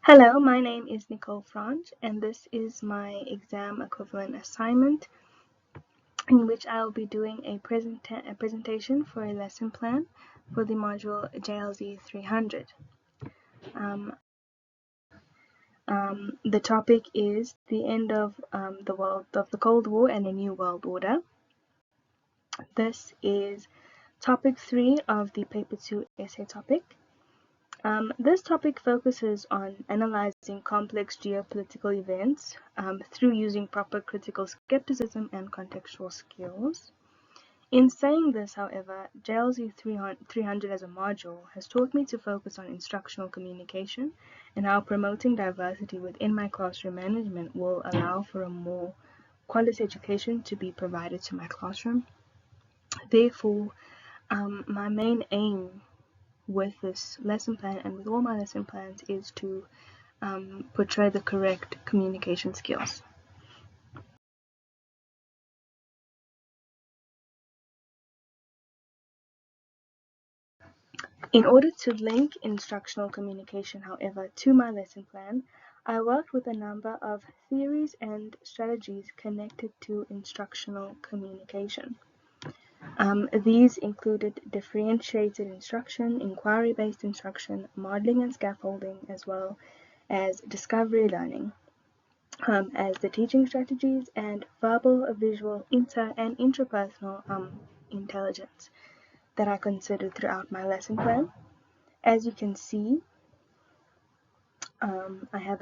Hello, my name is Nicole Franch, and this is my exam equivalent assignment in which I'll be doing a presentation for a lesson plan for the module JLZ 300. The topic is the end of the Cold War and a new world order. This is topic 3 of the paper 2 essay topic. This topic focuses on analyzing complex geopolitical events through using proper critical skepticism and contextual skills. In saying this, however, JLZ 300 as a module has taught me to focus on instructional communication and how promoting diversity within my classroom management will allow for a more quality education to be provided to my classroom. Therefore, my main aim with this lesson plan and with all my lesson plans is to portray the correct communication skills. In order to link instructional communication, however, to my lesson plan, I worked with a number of theories and strategies connected to instructional communication. These included differentiated instruction, inquiry-based instruction, modeling and scaffolding, as well as discovery learning as the teaching strategies, and verbal, visual, inter and intrapersonal intelligence that I considered throughout my lesson plan. As you can see, I have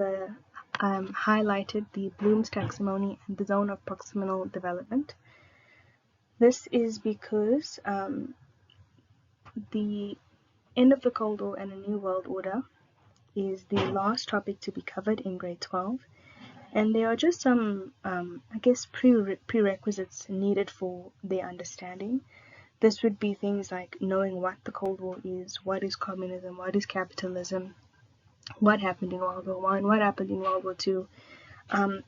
highlighted the Bloom's taxonomy and the zone of proximal development. This is because the end of the Cold War and a new world order is the last topic to be covered in grade 12, and there are just some, prerequisites needed for their understanding. This would be things like knowing what the Cold War is, what is communism, what is capitalism, what happened in World War I, what happened in World War II.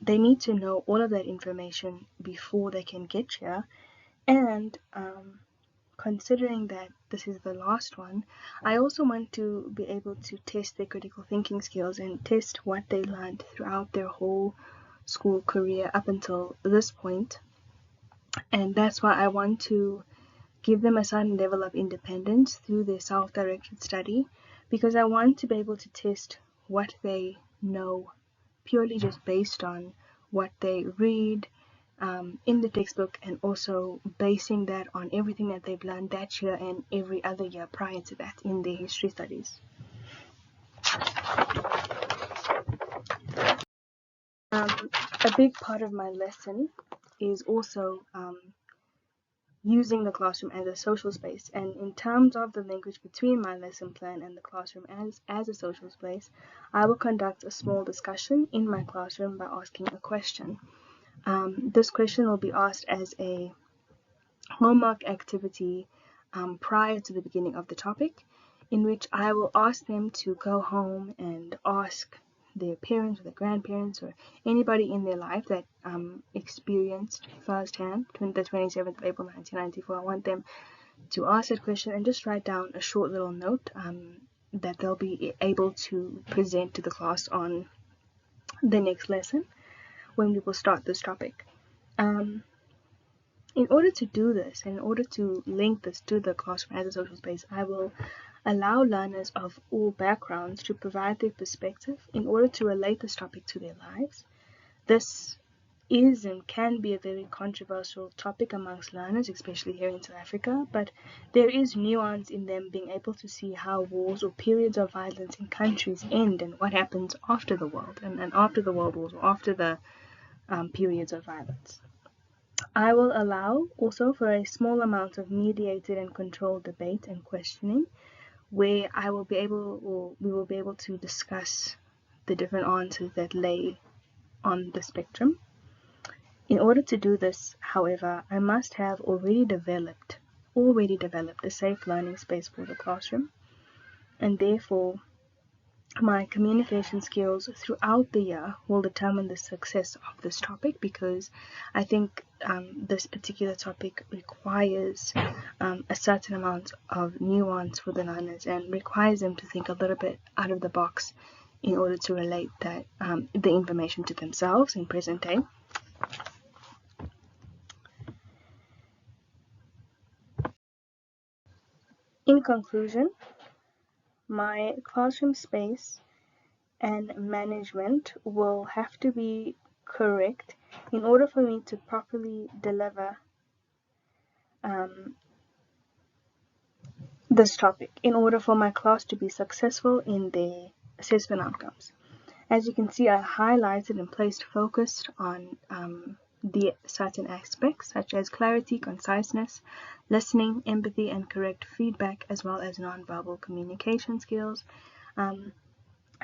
They need to know all of that information before they can get here, and considering that this is the last one, I also want to be able to test their critical thinking skills and test what they learned throughout their whole school career up until this point. And that's why I want to give them a certain level of independence through their self-directed study, because I want to be able to test what they know purely just based on what they read in the textbook, and also basing that on everything that they've learned that year and every other year prior to that in their history studies. A big part of my lesson is also using the classroom as a social space, and in terms of the linkage between my lesson plan and the classroom as a social space, I will conduct a small discussion in my classroom by asking a question. This question will be asked as a homework activity prior to the beginning of the topic, in which I will ask them to go home and ask their parents or their grandparents or anybody in their life that experienced firsthand the 27th of April 1994. I want them to ask that question and just write down a short little note that they'll be able to present to the class on the next lesson when we will start this topic. In order to do this, and in order to link this to the classroom as a social space, I will allow learners of all backgrounds to provide their perspective in order to relate this topic to their lives. This is and can be a very controversial topic amongst learners, especially here in South Africa, but there is nuance in them being able to see how wars or periods of violence in countries end and what happens after the world and after the world wars or after the periods of violence. I will allow also for a small amount of mediated and controlled debate and questioning, where we will be able to discuss the different answers that lay on the spectrum. In order to do this, however, I must have already developed a safe learning space for the classroom, and therefore my communication skills throughout the year will determine the success of this topic, because I think this particular topic requires a certain amount of nuance for the learners and requires them to think a little bit out of the box in order to relate that the information to themselves in present day. In conclusion, my classroom space and management will have to be correct in order for me to properly deliver this topic, in order for my class to be successful in their assessment outcomes. As you can see, I highlighted and placed focus on the certain aspects such as clarity, conciseness, listening, empathy, and correct feedback, as well as nonverbal communication skills.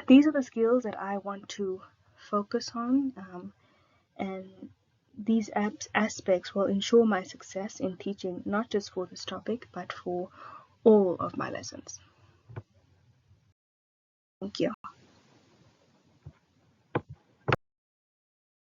These are the skills that I want to focus on, and these aspects will ensure my success in teaching, not just for this topic, but for all of my lessons. Thank you.